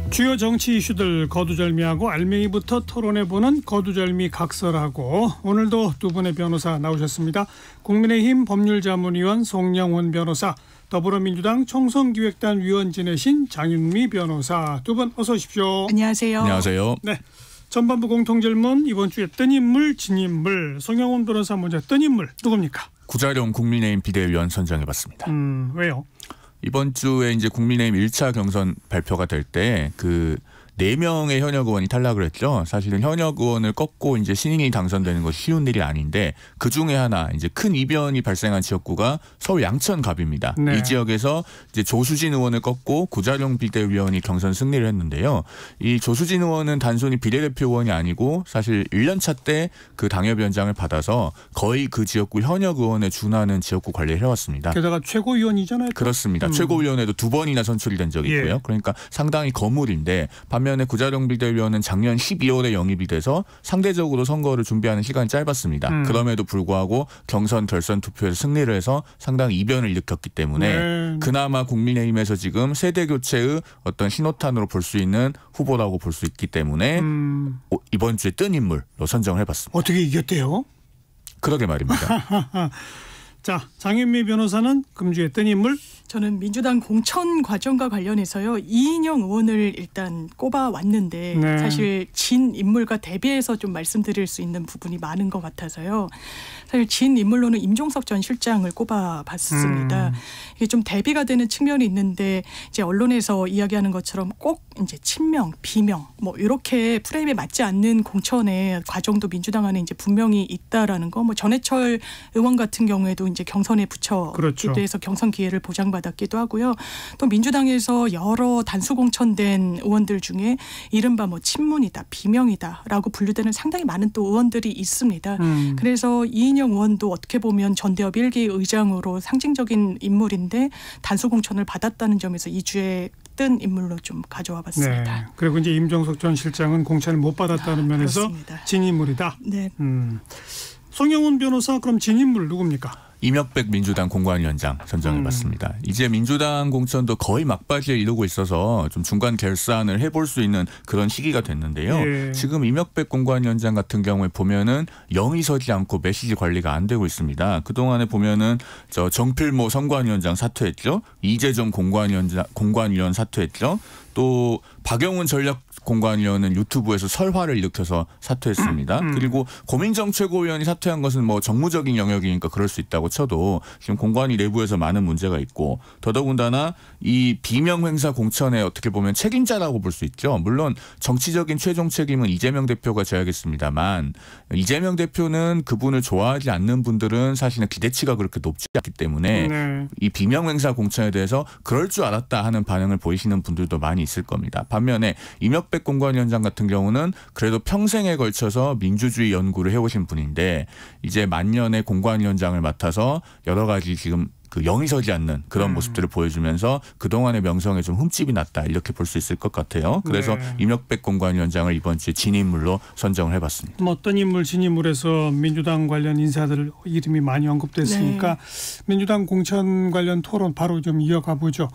주요 정치 이슈들 거두절미하고 알맹이부터 토론해보는 거두절미 각설하고, 오늘도 두 분의 변호사 나오셨습니다. 국민의힘 법률자문위원 송영훈 변호사, 더불어민주당 총선기획단 위원 지내신 장윤미 변호사, 두 분 어서 오십시오. 안녕하세요. 안녕하세요. 네, 전반부 공통질문, 이번 주에 뜬 인물, 진 인물. 송영훈 변호사 먼저, 뜬 인물 누굽니까? 구자룡 국민의힘 비대위원 선정해봤습니다. 왜요? 이번 주에 이제 국민의힘 1차 경선 발표가 될 때 그 4명의 현역 의원이 탈락을 했죠. 사실은 현역 의원을 꺾고 이제 신인이 당선되는 것이 쉬운 일이 아닌데, 그 중에 하나 이제 큰 이변이 발생한 지역구가 서울 양천갑입니다. 네. 이 지역에서 이제 조수진 의원을 꺾고 구자룡 비대위원이 경선 승리를 했는데요. 이 조수진 의원은 단순히 비례대표 의원이 아니고 사실 1년차 때 그 당협위원장을 받아서 거의 그 지역구 현역 의원에 준하는 지역구 관리를 해왔습니다. 게다가 최고위원이잖아요. 그렇습니다. 최고위원회도 2번이나 선출이 된 적이 있고요. 예. 반면에 그러니까 상당히 거물인데, 반면에 구자룡 비대위원은 작년 12월에 영입이 돼서 상대적으로 선거를 준비하는 시간이 짧았습니다. 그럼에도 불구하고 경선 결선 투표에서 승리를 해서 상당히 이변을 일으켰기 때문에 그나마 국민의힘에서 지금 세대 교체의 어떤 신호탄으로 볼 수 있는 후보라고 볼 수 있기 때문에 이번 주에 뜬 인물로 선정을 해봤습니다. 어떻게 이겼대요? 그러게 말입니다. 자, 장윤미 변호사는 금주에 뜬 인물? 저는 민주당 공천 과정과 관련해서요, 이인영 의원을 일단 꼽아왔는데 네. 사실 진 인물과 대비해서 좀 말씀드릴 수 있는 부분이 많은 것 같아서요. 사실 진 인물로는 임종석 전 실장을 꼽아봤습니다. 이게 좀 대비가 되는 측면이 있는데, 이제 언론에서 이야기하는 것처럼 꼭 이제 친명, 비명 뭐 이렇게 프레임에 맞지 않는 공천의 과정도 민주당 안에 이제 분명히 있다라는 거. 뭐 전해철 의원 같은 경우에도 이제 경선에 붙여기도 그렇죠. 해서 경선 기회를 보장받았기도 하고요. 또 민주당에서 여러 단수 공천된 의원들 중에 이른바 뭐 친문이다, 비명이다라고 분류되는 상당히 많은 또 의원들이 있습니다. 그래서 이인영 의원도 어떻게 보면 전대협 1기 의장으로 상징적인 인물인데 단수 공천을 받았다는 점에서 이 주에 뜬 인물로 좀 가져와 봤습니다. 네. 그리고 이제 임종석 전 실장은 공천을 못 받았다는 면에서 그렇습니다. 진 인물이다. 네. 송영훈 변호사, 그럼 진 인물 누굽니까? 이명백 민주당 공관위원장 선정해봤습니다. 이제 민주당 공천도 거의 막바지에 이르고 있어서 좀 중간 결산을 해볼 수 있는 그런 시기가 됐는데요. 예. 지금 이명백 공관위원장 같은 경우에 보면은 영이 서지 않고 메시지 관리가 안 되고 있습니다. 그동안에 보면은 저 정필모 선관위원장 사퇴했죠. 이재정 공관위원 사퇴했죠. 또 박영훈 전략공관위원은 유튜브에서 설화를 일으켜서 사퇴했습니다. 그리고 고민정 최고위원이 사퇴한 것은 뭐 정무적인 영역이니까 그럴 수 있다고 쳐도 지금 공관위 내부에서 많은 문제가 있고, 더더군다나 이 비명 행사 공천에 어떻게 보면 책임자라고 볼 수 있죠. 물론 정치적인 최종 책임은 이재명 대표가 져야겠습니다만, 이재명 대표는 그분을 좋아하지 않는 분들은 사실은 기대치가 그렇게 높지 않기 때문에 이 비명 행사 공천에 대해서 그럴 줄 알았다 하는 반응을 보이시는 분들도 많이 있을 겁니다. 반면에 이명백 공관위원장 같은 경우는 그래도 평생에 걸쳐서 민주주의 연구를 해오신 분인데, 이제 만년의 공관위원장을 맡아서 여러 가지 지금 그 영이 서지 않는 그런 모습들을 보여주면서 그동안의 명성에 좀 흠집이 났다, 이렇게 볼 수 있을 것 같아요. 그래서 이명백 공관위원장을 이번 주에 진인물로 선정을 해봤습니다. 뭐 어떤 인물, 진인물에서 민주당 관련 인사들 이름이 많이 언급됐으니까 민주당 공천 관련 토론 바로 좀 이어가 보죠.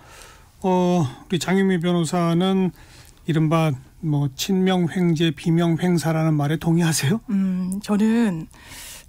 우리 장윤미 변호사는 이른바 뭐 친명 횡재, 비명 횡사라는 말에 동의하세요? 저는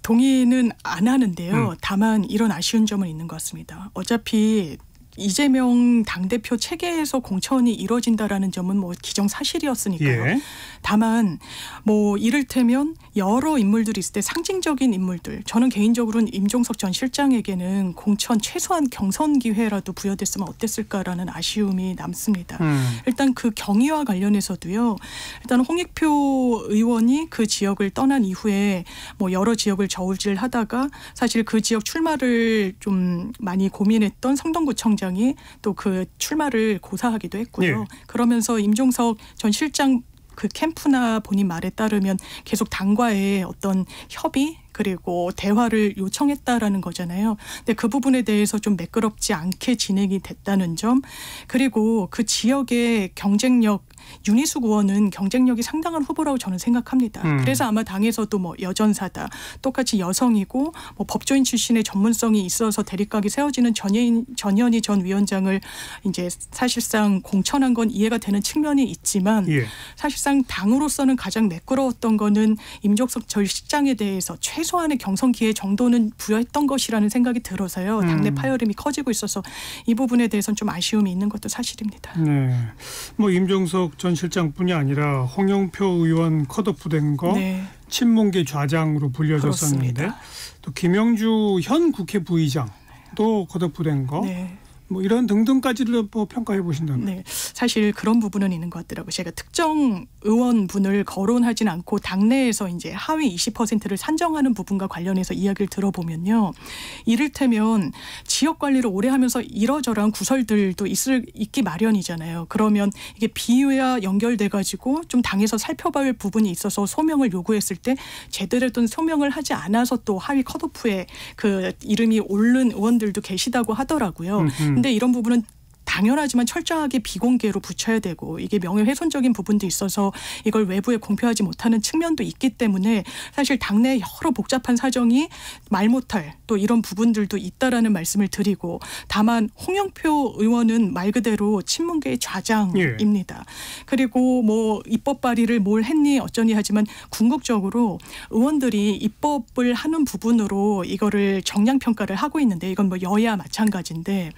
동의는 안 하는데요. 다만 이런 아쉬운 점은 있는 것 같습니다. 어차피 이재명 당대표 체계에서 공천이 이루어진다라는 점은 뭐 기정사실이었으니까요. 예. 다만 뭐 이를테면 여러 인물들이 있을 때 상징적인 인물들, 저는 개인적으로는 임종석 전 실장에게는 공천 최소한 경선 기회라도 부여됐으면 어땠을까라는 아쉬움이 남습니다. 일단 그 경위와 관련해서도요. 일단 홍익표 의원이 그 지역을 떠난 이후에 뭐 여러 지역을 저울질하다가 사실 그 지역 출마를 좀 많이 고민했던 성동구청장이 또 그 출마를 고사하기도 했고요. 예. 그러면서 임종석 전 실장 그 캠프나 본인 말에 따르면 계속 당과의 어떤 협의, 그리고 대화를 요청했다라는 거잖아요. 근데 그 부분에 대해서 좀 매끄럽지 않게 진행이 됐다는 점, 그리고 그 지역의 경쟁력, 윤희숙 의원은 경쟁력이 상당한 후보라고 저는 생각합니다. 그래서 아마 당에서도 뭐 여전사다, 똑같이 여성이고 뭐 법조인 출신의 전문성이 있어서 대립각이 세워지는 전현희 전 위원장을 이제 사실상 공천한 건 이해가 되는 측면이 있지만 예. 사실상 당으로서는 가장 매끄러웠던 거는 임종석 전 실장에 대해서 최소한의 경선 기회 정도는 부여했던 것이라는 생각이 들어서요. 당내 파열음이 커지고 있어서 이 부분에 대해서는 좀 아쉬움이 있는 것도 사실입니다. 네. 뭐 임종석 전 실장뿐이 아니라 홍영표 의원 컷오프된 거 네. 친문계 좌장으로 불려졌었는데 그렇습니다. 또 김영주 현 국회 부의장도 컷오프된 거. 네. 뭐 이런 등등까지를 뭐 평가해 보신다면. 네, 사실 그런 부분은 있는 것 같더라고요. 제가 특정 의원분을 거론하진 않고 당내에서 이제 하위 20%를 산정하는 부분과 관련해서 이야기를 들어보면요, 이를테면 지역 관리를 오래 하면서 이러저러한 구설들도 있기 마련이잖아요. 그러면 이게 비위와 연결돼 가지고 좀 당에서 살펴볼 부분이 있어서 소명을 요구했을 때 제대로 된 소명을 하지 않아서 또 하위 컷오프에 그 이름이 오른 의원들도 계시다고 하더라고요. 근데 이런 부분은 당연하지만 철저하게 비공개로 붙여야 되고 이게 명예훼손적인 부분도 있어서 이걸 외부에 공표하지 못하는 측면도 있기 때문에 사실 당내 여러 복잡한 사정이 말 못할 또 이런 부분들도 있다라는 말씀을 드리고, 다만 홍영표 의원은 말 그대로 친문계의 좌장입니다. 예. 그리고 뭐 입법 발의를 뭘 했니 어쩌니 하지만 궁극적으로 의원들이 입법을 하는 부분으로 이거를 정량 평가를 하고 있는데, 이건 뭐 여야 마찬가지인데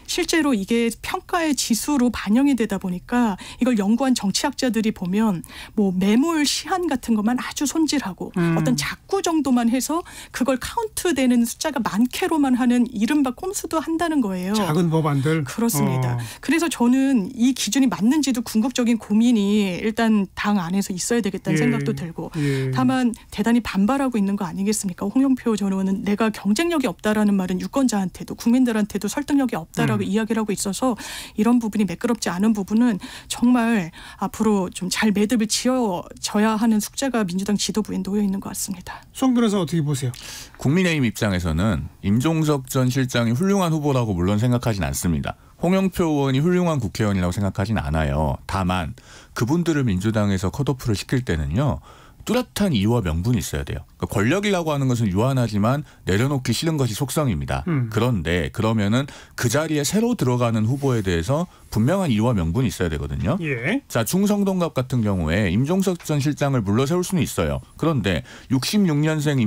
실제로 이게 평가의 지수로 반영이 되다 보니까 이걸 연구한 정치학자들이 보면 뭐 매몰 시한 같은 것만 아주 손질하고 어떤 작구 정도만 해서 그걸 카운트되는 숫자가 많게로만 하는 이른바 꼼수도 한다는 거예요. 작은 법안들. 그렇습니다. 그래서 저는 이 기준이 맞는지도 궁극적인 고민이 일단 당 안에서 있어야 되겠다는 생각도 들고, 다만 대단히 반발하고 있는 거 아니겠습니까? 홍영표 전 의원은 내가 경쟁력이 없다라는 말은 유권자한테도 국민들한테도 설득력이 없다라고 이야기를 하고 있어서 이런 부분이 매끄럽지 않은 부분은 정말 앞으로 좀 잘 매듭을 지어져야 하는 숙제가 민주당 지도부에 놓여 있는 것 같습니다. 송 변호사 어떻게 보세요? 국민의힘 입장에서는 임종석 전 실장이 훌륭한 후보라고 물론 생각하진 않습니다. 홍영표 의원이 훌륭한 국회의원이라고 생각하진 않아요. 다만 그분들을 민주당에서 컷오프를 시킬 때는요, 뚜렷한 이유와 명분이 있어야 돼요. 그러니까 권력이라고 하는 것은 유한하지만 내려놓기 싫은 것이 속성입니다. 그런데 그러면은 그 자리에 새로 들어가는 후보에 대해서 분명한 이유와 명분이 있어야 되거든요. 예. 자, 충성동갑 같은 경우에 임종석 전 실장을 물러세울 수는 있어요. 그런데 66년생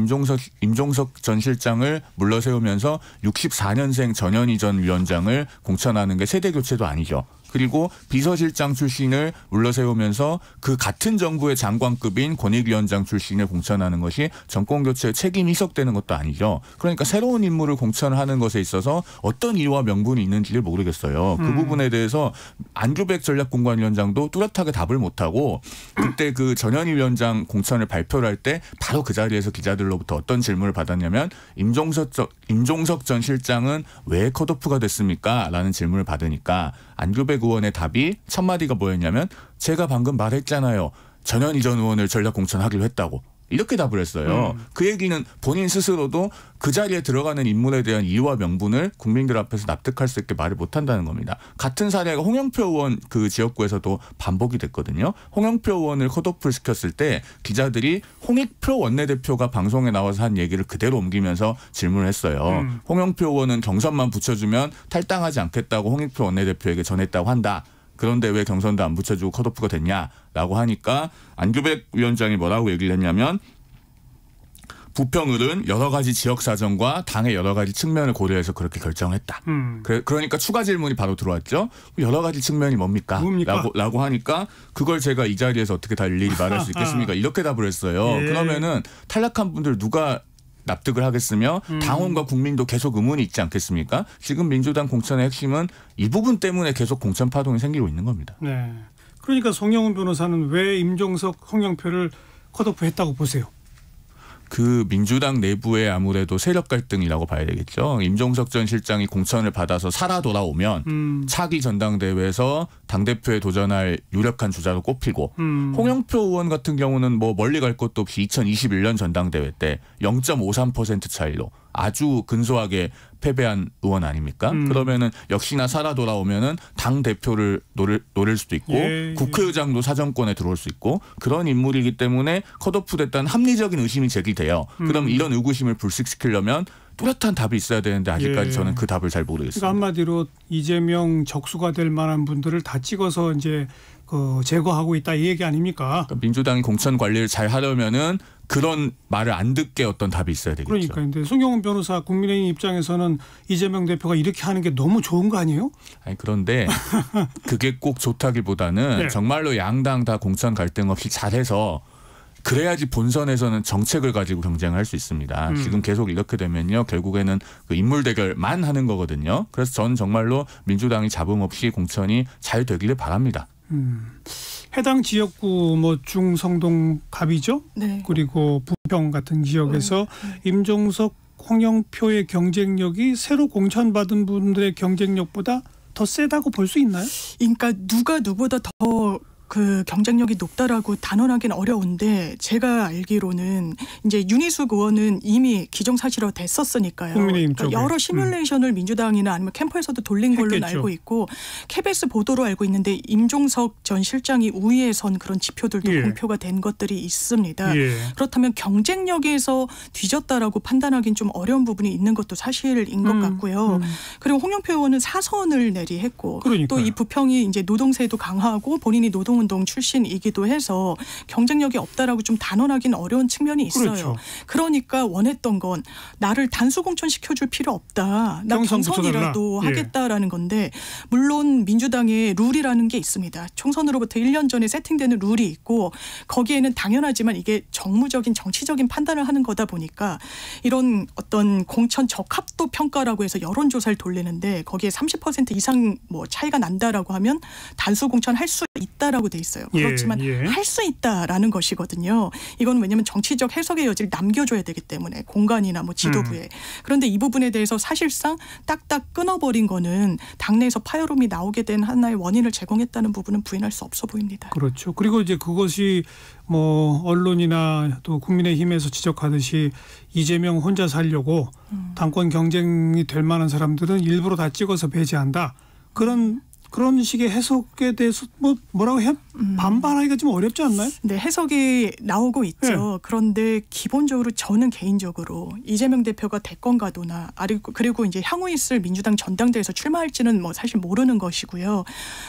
임종석 전 실장을 물러세우면서 64년생 전현희 전 위원장을 공천하는 게 세대교체도 아니죠. 그리고 비서실장 출신을 물러세우면서 그 같은 정부의 장관급인 권익위원장 출신을 공천하는 것이 정권교체의 책임이 희석되는 것도 아니죠. 그러니까 새로운 인물을 공천하는 것에 있어서 어떤 이유와 명분이 있는지를 모르겠어요. 그 부분에 대해서 안규백 전략공관위원장도 뚜렷하게 답을 못하고, 그때 그 전현희 위원장 공천을 발표를 할 때 바로 그 자리에서 기자들로부터 어떤 질문을 받았냐면 임종석 전 실장은 왜 컷오프가 됐습니까? 라는 질문을 받으니까 안규백 의원의 답이 첫 마디가 뭐였냐면 제가 방금 말했잖아요. 전현희 전 의원을 전략 공천하기로 했다고. 이렇게 답을 했어요. 그 얘기는 본인 스스로도 그 자리에 들어가는 인물에 대한 이유와 명분을 국민들 앞에서 납득할 수 있게 말을 못한다는 겁니다. 같은 사례가 홍영표 의원 그 지역구에서도 반복이 됐거든요. 홍영표 의원을 컷오프를 시켰을 때 기자들이 홍익표 원내대표가 방송에 나와서 한 얘기를 그대로 옮기면서 질문을 했어요. 홍영표 의원은 경선만 붙여주면 탈당하지 않겠다고 홍익표 원내대표에게 전했다고 한다. 그런데 왜 경선도 안 붙여주고 컷오프가 됐냐라고 하니까 안규백 위원장이 뭐라고 얘기를 했냐면, 부평을은 여러 가지 지역 사정과 당의 여러 가지 측면을 고려해서 그렇게 결정했다. 그러니까 추가 질문이 바로 들어왔죠. 여러 가지 측면이 뭡니까? 라고 하니까 그걸 제가 이 자리에서 어떻게 다 일일이 말할 수 있겠습니까? 이렇게 답을 했어요. 예. 그러면은 탈락한 분들 누가 납득을 하겠으며 당원과 국민도 계속 의문이 있지 않겠습니까? 지금 민주당 공천의 핵심은 이 부분 때문에 계속 공천 파동이 생기고 있는 겁니다. 네. 그러니까 송영훈 변호사는 왜 임종석, 홍영표를 컷오프했다고 보세요? 그 민주당 내부의 아무래도 세력 갈등이라고 봐야 되겠죠. 임종석 전 실장이 공천을 받아서 살아 돌아오면 차기 전당대회에서 당대표에 도전할 유력한 주자로 꼽히고 홍영표 의원 같은 경우는 뭐 멀리 갈 것도 없이 2021년 전당대회 때 0.53% 차이로 아주 근소하게 패배한 의원 아닙니까? 그러면은 역시나 살아 돌아오면은 당 대표를 노릴 수도 있고 국회의장도 사정권에 들어올 수 있고 그런 인물이기 때문에 컷오프됐다는 합리적인 의심이 제기돼요. 그럼 이런 의구심을 불식시키려면 뚜렷한 답이 있어야 되는데 아직까지 저는 그 답을 잘 모르겠습니다. 그러니까 한마디로 이재명 적수가 될 만한 분들을 다 찍어서 이제 제거하고 있다 이 얘기 아닙니까? 그러니까 민주당이 공천 관리를 잘 하려면은 그런 말을 안 듣게 어떤 답이 있어야 되겠죠. 그러니까 근데 송영훈 변호사 국민의힘 입장에서는 이재명 대표가 이렇게 하는 게 너무 좋은 거 아니에요? 아니 그런데 그게 꼭 좋다기보다는 정말로 양당 다 공천 갈등 없이 잘해서 그래야지 본선에서는 정책을 가지고 경쟁을 할 수 있습니다. 지금 계속 이렇게 되면요. 결국에는 그 인물 대결만 하는 거거든요. 그래서 저는 정말로 민주당이 잡음 없이 공천이 잘 되기를 바랍니다. 해당 지역구 뭐 중성동 갑이죠. 네. 그리고 부평 같은 지역에서 임종석, 홍영표의 경쟁력이 새로 공천받은 분들의 경쟁력보다 더 세다고 볼 수 있나요? 그러니까 누가 누구보다 더 그 경쟁력이 높다라고 단언하기는 어려운데 제가 알기로는 이제 윤희숙 의원은 이미 기정사실화 됐었으니까요. 국민의힘 쪽에. 그러니까 여러 시뮬레이션을 민주당이나 아니면 캠프에서도 돌린 걸로 했겠죠. 알고 있고 KBS 보도로 알고 있는데 임종석 전 실장이 우위에 선 그런 지표들도 공표가 된 것들이 있습니다. 그렇다면 경쟁력에서 뒤졌다라고 판단하기는 좀 어려운 부분이 있는 것도 사실인 것 같고요. 그리고 홍영표 의원은 사선을 내리했고 또 이 부평이 이제 노동세도 강하고 본인이 노동운동 출신이기도 해서 경쟁력이 없다라고 좀 단언하기는 어려운 측면이 있어요. 그렇죠. 그러니까 원했던 건 나를 단수공천 시켜줄 필요 없다. 나 경선이라도 하겠다라는 건데 물론 민주당의 룰이라는 게 있습니다. 총선으로부터 1년 전에 세팅되는 룰이 있고 거기에는 당연하지만 이게 정무적인 정치적인 판단을 하는 거다 보니까 이런 어떤 공천 적합도 평가라고 해서 여론조사를 돌리는데 거기에 30% 이상 뭐 차이가 난다라고 하면 단수공천 할 수 있다라고 돼 있어요. 그렇지만 할 수 있다라는 것이거든요. 이건 왜냐하면 정치적 해석의 여지를 남겨줘야 되기 때문에 공간이나 뭐 지도부에. 그런데 이 부분에 대해서 사실상 딱딱 끊어버린 거는 당내에서 파열음이 나오게 된 하나의 원인을 제공했다는 부분은 부인할 수 없어 보입니다. 그렇죠. 그리고 이제 그것이 뭐 언론이나 또 국민의힘에서 지적하듯이 이재명 혼자 살려고 당권 경쟁이 될 만한 사람들은 일부러 다 찍어서 배제한다. 그런 식의 해석에 대해서 뭐라고 해야 반발하기가 좀 어렵지 않나요? 네, 해석이 나오고 있죠. 그런데 기본적으로 저는 개인적으로 이재명 대표가 대권 가도나 그리고 이제 향후 있을 민주당 전당대회에서 출마할지는 뭐 사실 모르는 것이고요.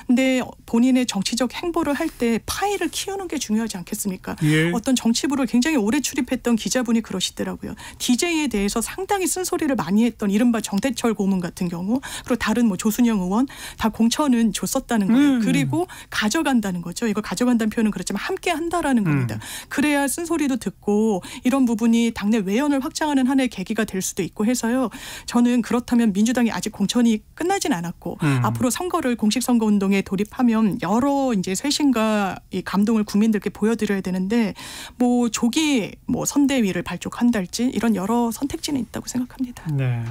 근데 본인의 정치적 행보를 할 때 파일을 키우는 게 중요하지 않겠습니까? 어떤 정치부를 굉장히 오래 출입했던 기자분이 그러시더라고요. DJ에 대해서 상당히 쓴소리를 많이 했던 이른바 정대철 고문 같은 경우 그리고 다른 뭐 조순영 의원 다 공천은 줬었다는 거예요. 그리고 가져간다는 거죠. 이거 가져간다는 표현은 그렇지만 함께 한다라는 겁니다. 그래야 쓴소리도 듣고 이런 부분이 당내 외연을 확장하는 하나의 계기가 될 수도 있고 해서요. 저는 그렇다면 민주당이 아직 공천이 끝나진 않았고 앞으로 선거를 공식 선거 운동에 돌입하면 여러 이제 쇄신과 이 감동을 국민들께 보여드려야 되는데 뭐 조기 뭐 선대위를 발족한달지 이런 여러 선택지는 있다고 생각합니다. 네.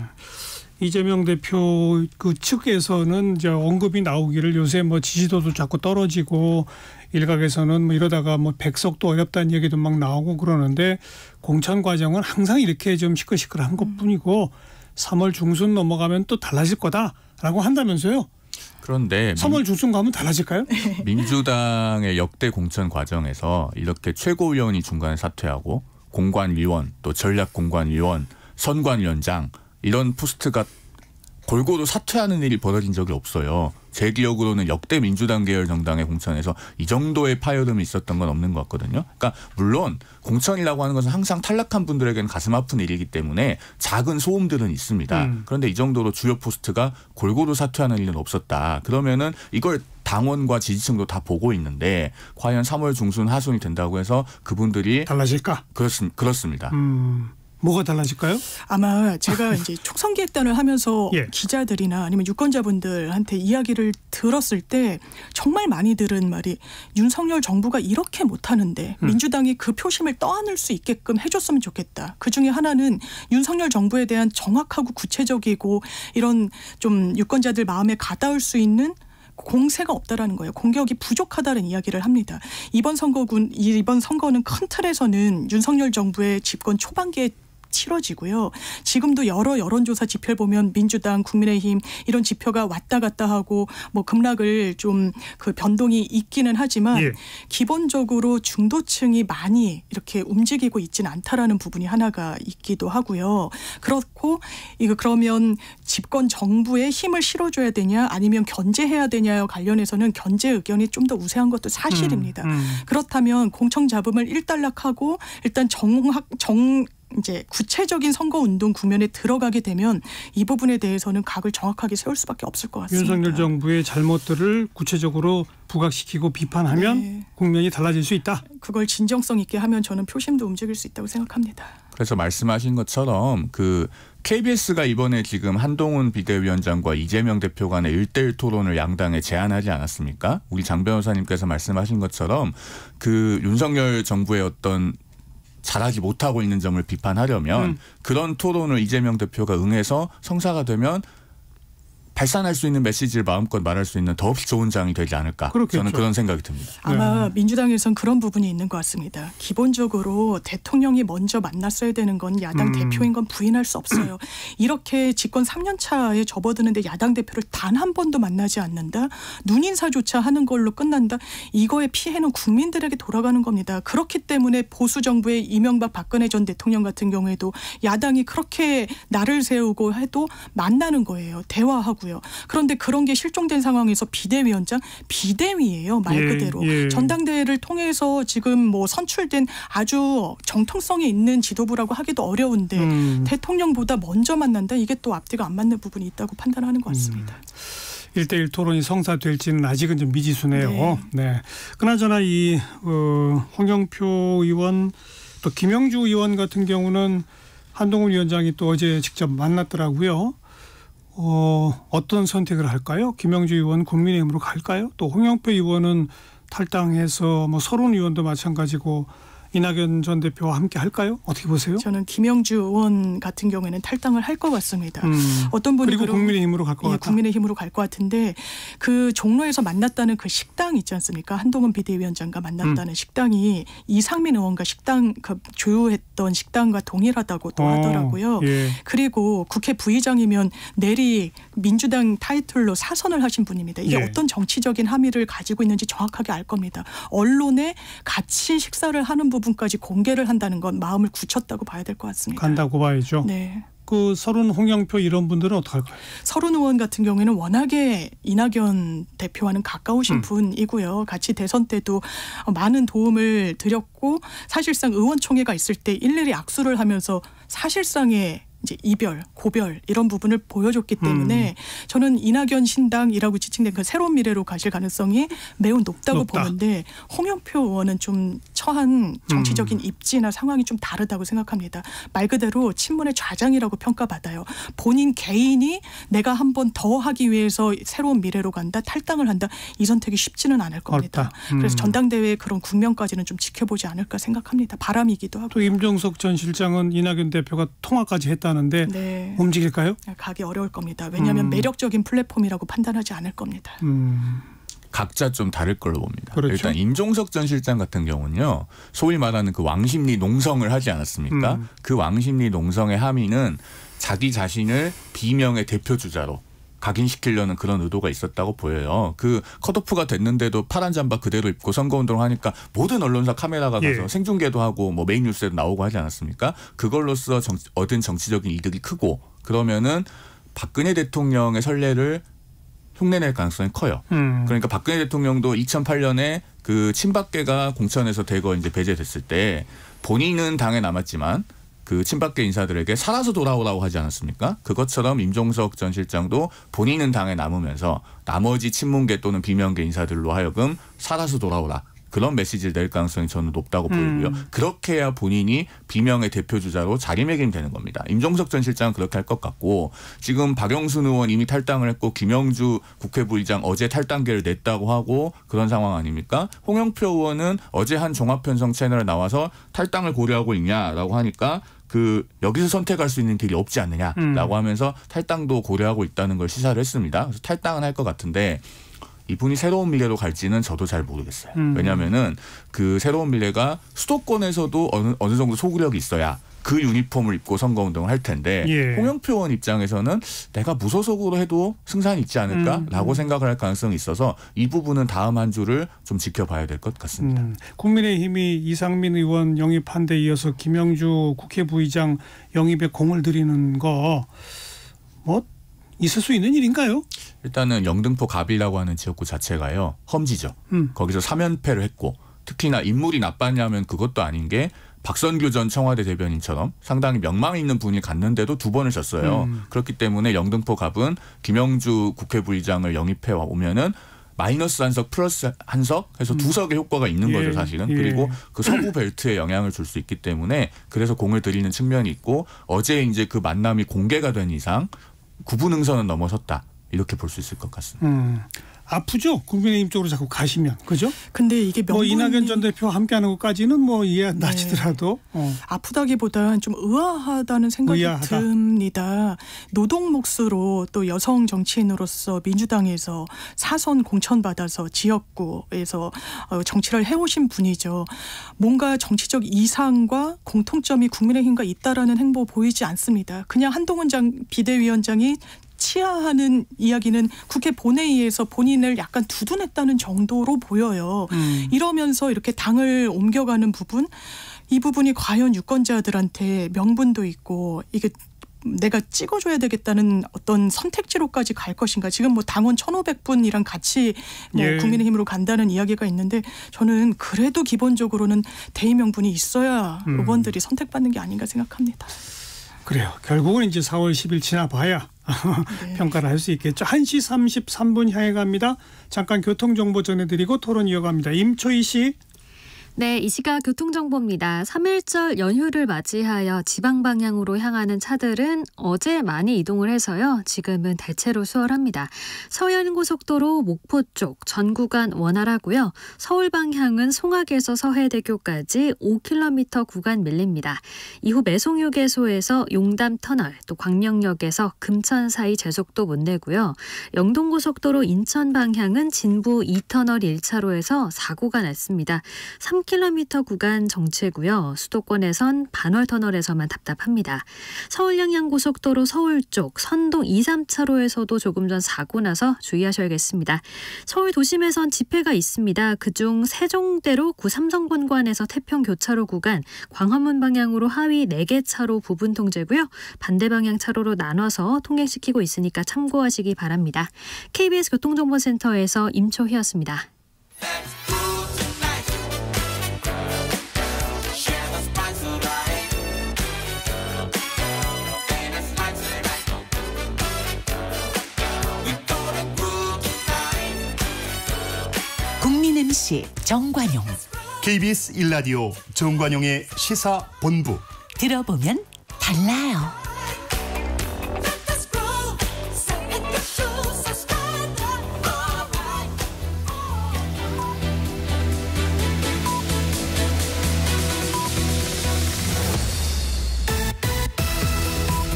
이재명 대표 그 측에서는 이제 언급이 나오기를 요새 뭐 지지도도 자꾸 떨어지고 일각에서는 뭐 이러다가 뭐 백석도 어렵다는 얘기도 막 나오고 그러는데 공천 과정은 항상 이렇게 좀 시끌시끌한 것뿐이고 3월 중순 넘어가면 또 달라질 거다라고 한다면서요. 그런데 3월 중순 가면 달라질까요? 민주당의 역대 공천 과정에서 이렇게 최고위원이 중간에 사퇴하고 공관위원 또 전략공관위원 선관위원장 이런 포스트가 골고루 사퇴하는 일이 벌어진 적이 없어요. 제 기억으로는 역대 민주당 계열 정당의 공천에서 이 정도의 파열음이 있었던 건 없는 것 같거든요. 그러니까 물론 공천이라고 하는 것은 항상 탈락한 분들에게는 가슴 아픈 일이기 때문에 작은 소음들은 있습니다. 그런데 이 정도로 주요 포스트가 골고루 사퇴하는 일은 없었다. 그러면은 이걸 당원과 지지층도 다 보고 있는데 과연 3월 중순 하순이 된다고 해서 그분들이 달라질까? 그렇습니다. 뭐가 달라질까요? 아마 제가 이제 총선 기획단을 하면서 기자들이나 아니면 유권자분들한테 이야기를 들었을 때 정말 많이 들은 말이 윤석열 정부가 이렇게 못하는데 민주당이 그 표심을 떠안을 수 있게끔 해줬으면 좋겠다. 그중에 하나는 윤석열 정부에 대한 정확하고 구체적이고 이런 좀 유권자들 마음에 가닿을 수 있는 공세가 없다라는 거예요. 공격이 부족하다는 이야기를 합니다. 이번 선거는 큰 틀에서는 윤석열 정부의 집권 초반기에 치러지고요. 지금도 여러 여론조사 지표를 보면 민주당, 국민의힘 이런 지표가 왔다 갔다 하고 뭐 급락을 좀 그 변동이 있기는 하지만 예. 기본적으로 중도층이 많이 이렇게 움직이고 있지는 않다라는 부분이 하나가 있기도 하고요. 그렇고 이거 그러면 집권 정부에 힘을 실어줘야 되냐 아니면 견제해야 되냐와 관련해서는 견제 의견이 좀 더 우세한 것도 사실입니다. 그렇다면 공청 잡음을 일단락하고 일단 이제 구체적인 선거운동 국면에 들어가게 되면 이 부분에 대해서는 각을 정확하게 세울 수밖에 없을 것 같습니다. 윤석열 정부의 잘못들을 구체적으로 부각시키고 비판하면 네. 국면이 달라질 수 있다. 그걸 진정성 있게 하면 저는 표심도 움직일 수 있다고 생각합니다. 그래서 말씀하신 것처럼 그 KBS가 이번에 지금 한동훈 비대위원장과 이재명 대표 간의 1대1 토론을 양당에 제안하지 않았습니까? 우리 장 변호사님께서 말씀하신 것처럼 그 윤석열 정부의 어떤 잘하지 못하고 있는 점을 비판하려면 그런 토론을 이재명 대표가 응해서 성사가 되면 발산할 수 있는 메시지를 마음껏 말할 수 있는 더없이 좋은 장이 되지 않을까. 그렇겠죠. 저는 그런 생각이 듭니다. 아마 민주당에선 그런 부분이 있는 것 같습니다. 기본적으로 대통령이 먼저 만났어야 되는 건 야당 대표인 건 부인할 수 없어요. 이렇게 집권 3년 차에 접어드는데 야당 대표를 단 한 번도 만나지 않는다. 눈인사조차 하는 걸로 끝난다. 이거의 피해는 국민들에게 돌아가는 겁니다. 그렇기 때문에 보수 정부의 이명박 박근혜 전 대통령 같은 경우에도 야당이 그렇게 날을 세우고 해도 만나는 거예요. 대화하고. 그런데 그런 게 실종된 상황에서 비대위원장 비대위예요. 말 그대로. 예. 전당대회를 통해서 지금 뭐 선출된 아주 정통성이 있는 지도부라고 하기도 어려운데 대통령보다 먼저 만난다. 이게 또 앞뒤가 안 맞는 부분이 있다고 판단하는 것 같습니다. 1대1 토론이 성사될지는 아직은 좀 미지수네요. 네. 네. 그나저나 이 홍영표 의원 또 김영주 의원 같은 경우는 한동훈 위원장이 또 어제 직접 만났더라고요. 어떤 선택을 할까요? 김영주 의원 국민의힘으로 갈까요? 또 홍영표 의원은 탈당해서 뭐 서른 의원도 마찬가지고 이낙연 전 대표와 함께 할까요? 어떻게 보세요? 저는 김영주 의원 같은 경우에는 탈당을 할 것 같습니다. 어떤 분이 그리고 국민의힘으로 갈 것 같다. 국민의힘으로 갈 것 같은데 그 종로에서 만났다는 그 식당 있지 않습니까? 한동훈 비대위원장과 만났다는 식당이 이상민 의원과 식당 그 조율했던 식당과 동일하다고 또 하더라고요. 예. 그리고 국회 부의장이면 내리 민주당 타이틀로 사선을 하신 분입니다. 이게 예. 어떤 정치적인 함의를 가지고 있는지 정확하게 알 겁니다. 언론에 같이 식사를 하는 부분까지 공개를 한다는 건 마음을 굳혔다고 봐야 될 것 같습니다. 간다고 봐야죠. 네. 그 서른 홍영표 이런 분들은 어떡할까요? 서른 의원 같은 경우에는 워낙에 이낙연 대표와는 가까우신 분이고요. 같이 대선 때도 많은 도움을 드렸고 사실상 의원총회가 있을 때 일일이 악수를 하면서 사실상의 이제 이별, 고별 이런 부분을 보여줬기 때문에 저는 이낙연 신당이라고 지칭된 그 새로운 미래로 가실 가능성이 매우 높다고 보는데 홍영표 의원은 좀 처한 정치적인 입지나 상황이 좀 다르다고 생각합니다. 말 그대로 친문의 좌장이라고 평가받아요. 본인 개인이 내가 한 번 더 하기 위해서 새로운 미래로 간다, 탈당을 한다 이 선택이 쉽지는 않을 겁니다. 그래서 전당대회 그런 국면까지는 좀 지켜보지 않을까 생각합니다. 바람이기도 하고. 또 임종석 전 실장은 이낙연 대표가 통화까지 했다는데 네. 움직일까요? 가기 어려울 겁니다. 왜냐하면 매력적인 플랫폼이라고 판단하지 않을 겁니다. 각자 좀 다를 걸로 봅니다. 그렇죠. 일단 임종석 전 실장 같은 경우는요. 소위 말하는 그 왕십리 농성을 하지 않았습니까? 그 왕십리 농성의 함의는 자기 자신을 비명의 대표주자로 각인시키려는 그런 의도가 있었다고 보여요. 그 컷오프가 됐는데도 파란 잠바 그대로 입고 선거운동을 하니까 모든 언론사 카메라가 가서 생중계도 하고 뭐 메인 뉴스에도 나오고 하지 않았습니까? 그걸로써 얻은 정치적인 이득이 크고 그러면은 박근혜 대통령의 선례를 흉내낼 가능성이 커요. 그러니까 박근혜 대통령도 2008년에 그 친박계가 공천에서 대거 이제 배제됐을 때 본인은 당에 남았지만 그 친박계 인사들에게 살아서 돌아오라고 하지 않았습니까? 그것처럼 임종석 전 실장도 본인은 당에 남으면서 나머지 친문계 또는 비명계 인사들로 하여금 살아서 돌아오라. 그런 메시지를 낼 가능성이 저는 높다고 보이고요. 그렇게 해야 본인이 비명의 대표주자로 자리매김되는 겁니다. 임종석 전 실장은 그렇게 할 것 같고 지금 박영순 의원 이미 탈당을 했고 김영주 국회 부의장 어제 탈당계를 냈다고 하고 그런 상황 아닙니까? 홍영표 의원은 어제 한 종합편성 채널에 나와서 탈당을 고려하고 있냐라고 하니까 그 여기서 선택할 수 있는 길이 없지 않느냐라고 하면서 탈당도 고려하고 있다는 걸 시사를 했습니다. 그래서 탈당은 할 것 같은데 이분이 새로운 미래로 갈지는 저도 잘 모르겠어요. 왜냐하면은 그 새로운 미래가 수도권에서도 어느 정도 소구력이 있어야 그 유니폼을 입고 선거운동을 할 텐데 예. 홍영표 의원 입장에서는 내가 무소속으로 해도 승산이 있지 않을까라고 생각을 할 가능성이 있어서 이 부분은 다음 한 주를 좀 지켜봐야 될 것 같습니다. 국민의힘이 이상민 의원 영입한 데 이어서 김영주 국회 부의장 영입에 공을 들이는 거 뭐 있을 수 있는 일인가요? 일단은 영등포 갑이라고 하는 지역구 자체가요. 험지죠. 거기서 3연패를 했고 특히나 인물이 나빴냐면 그것도 아닌 게 박선규 전 청와대 대변인처럼 상당히 명망 있는 분이 갔는데도 2번을 졌어요. 그렇기 때문에 영등포 갑은 김영주 국회 부의장을 영입해 오면은 마이너스 한 석 플러스 한 석 해서 2석의 효과가 있는 예. 거죠 사실은. 예. 그리고 그 서부 벨트에 영향을 줄 수 있기 때문에 그래서 공을 들이는 측면이 있고 어제 이제 그 만남이 공개가 된 이상 구분응선은 넘어섰다. 이렇게 볼 수 있을 것 같습니다. 아프죠? 국민의힘 쪽으로 자꾸 가시면. 그죠? 근데 이게 뭐 이낙연 전 대표 함께하는 것까지는 뭐 이해 네. 나지더라도 아프다기보단 좀 의아하다는 생각이 의아하다. 듭니다. 노동 몫으로 또 여성 정치인으로서 민주당에서 사선 공천받아서 지역구에서 정치를 해오신 분이죠. 뭔가 정치적 이상과 공통점이 국민의힘과 있다라는 행보 보이지 않습니다. 그냥 한동훈 비대위원장이 치하하는 이야기는 국회 본회의에서 본인을 약간 두둔했다는 정도로 보여요. 이러면서 이렇게 당을 옮겨가는 부분, 이 부분이 과연 유권자들한테 명분도 있고 이게 내가 찍어줘야 되겠다는 어떤 선택지로까지 갈 것인가. 지금 뭐 당원 1,500분이랑 같이 뭐 예. 국민의힘으로 간다는 이야기가 있는데 저는 그래도 기본적으로는 대의 명분이 있어야 의원들이 선택받는 게 아닌가 생각합니다. 그래요. 결국은 이제 4월 10일 지나봐야 네. 평가를 할 수 있겠죠. 1시 33분 향해 갑니다. 잠깐 교통정보 전해드리고 토론 이어갑니다. 임초희 씨. 네, 이 시각 교통정보입니다. 3.1절 연휴를 맞이하여 지방 방향으로 향하는 차들은 어제 많이 이동을 해서요. 지금은 대체로 수월합니다. 서해안고속도로 목포 쪽 전 구간 원활하고요. 서울 방향은 송악에서 서해대교까지 5km 구간 밀립니다. 이후 매송휴게소에서 용담터널 또 광명역에서 금천 사이 제속도 못 내고요. 영동고속도로 인천 방향은 진부 2터널 1차로에서 사고가 났습니다. 3km 구간 정체고요. 수도권에선 반월터널에서만 답답합니다. 서울 양양고속도로 서울 쪽 선동 2, 3차로에서도 조금 전 사고 나서 주의하셔야겠습니다. 서울 도심에선 집회가 있습니다. 그중 세종대로 구 삼성본관에서 태평교차로 구간 광화문 방향으로 하위 4개 차로 부분 통제고요. 반대 방향 차로로 나눠서 통행시키고 있으니까 참고하시기 바랍니다. KBS 교통정보센터에서 임초희였습니다. 국민 MC 정관용. KBS 1라디오 정관용의 시사본부. 들어보면 달라요.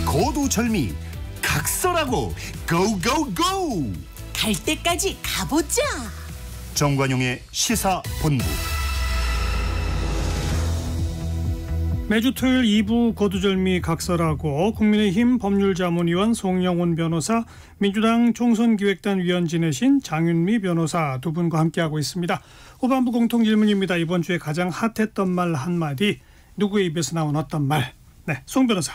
고두절미 각설하고 고고고. 갈 때까지 가보자. 정관용의 시사본부. 매주 토요일 2부 거두절미 각설하고 국민의힘 법률자문위원 송영훈 변호사, 민주당 총선기획단 위원 지내신 장윤미 변호사 두 분과 함께하고 있습니다. 후반부 공통질문입니다. 이번 주에 가장 핫했던 말 한마디, 누구의 입에서 나온 어떤 말. 네, 송 변호사.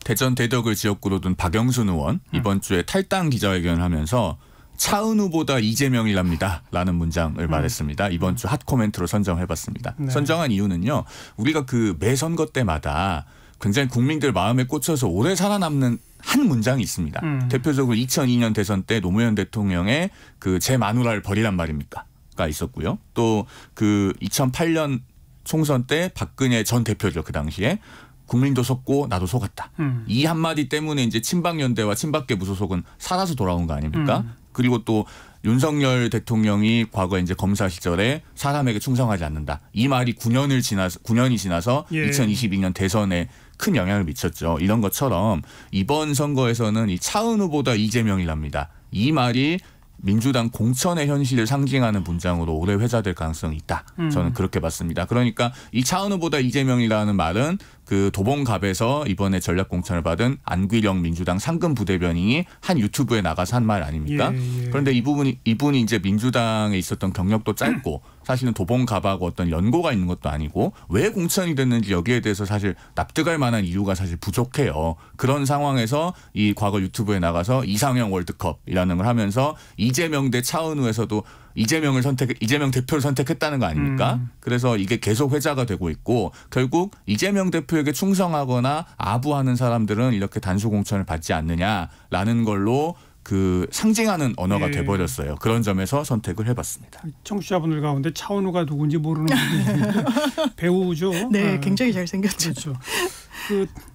대전 대덕을 지역구로 둔 박영순 의원 이번 주에 탈당 기자회견을 하면서 차은우보다 이재명이랍니다 라는 문장을 말했습니다. 이번 주 핫 코멘트로 선정해봤습니다. 네. 선정한 이유는요. 우리가 그 매 선거 때마다 굉장히 국민들 마음에 꽂혀서 오래 살아남는 한 문장이 있습니다. 대표적으로 2002년 대선 때 노무현 대통령의 그 제 마누라를 버리란 말입니까?가 있었고요. 또 그 2008년 총선 때 박근혜 전 대표죠. 그 당시에. 국민도 속고 나도 속았다. 이 한마디 때문에 이제 친박연대와 친박계 무소속은 살아서 돌아온 거 아닙니까? 그리고 또 윤석열 대통령이 과거 이제 검사 시절에 사람에게 충성하지 않는다. 이 말이 9년이 지나서 예. 2022년 대선에 큰 영향을 미쳤죠. 이런 것처럼 이번 선거에서는 이 차은우보다 이재명이랍니다. 이 말이 민주당 공천의 현실을 상징하는 문장으로 오래 회자될 가능성이 있다. 저는 그렇게 봤습니다. 그러니까 이 차은우보다 이재명이라는 말은 그 도봉갑에서 이번에 전략 공천을 받은 안귀령 민주당 상근 부대변인이 한 유튜브에 나가서 한 말 아닙니까? 예. 그런데 이분이 이제 민주당에 있었던 경력도 짧고 사실은 도봉갑하고 어떤 연고가 있는 것도 아니고 왜 공천이 됐는지 여기에 대해서 사실 납득할 만한 이유가 사실 부족해요. 그런 상황에서 이 과거 유튜브에 나가서 이상형 월드컵이라는 걸 하면서 이재명 대 차은우에서도 이재명 대표를 선택했다는 거 아닙니까? 그래서 이게 계속 회자가 되고 있고 결국 이재명 대표에게 충성하거나 아부하는 사람들은 이렇게 단수 공천을 받지 않느냐라는 걸로 그 상징하는 언어가 예. 돼버렸어요. 그런 점에서 선택을 해봤습니다. 청취자분들 가운데 차은우가 누군지 모르는 분이 배우죠. 네, 굉장히 잘생겼죠. 그렇죠.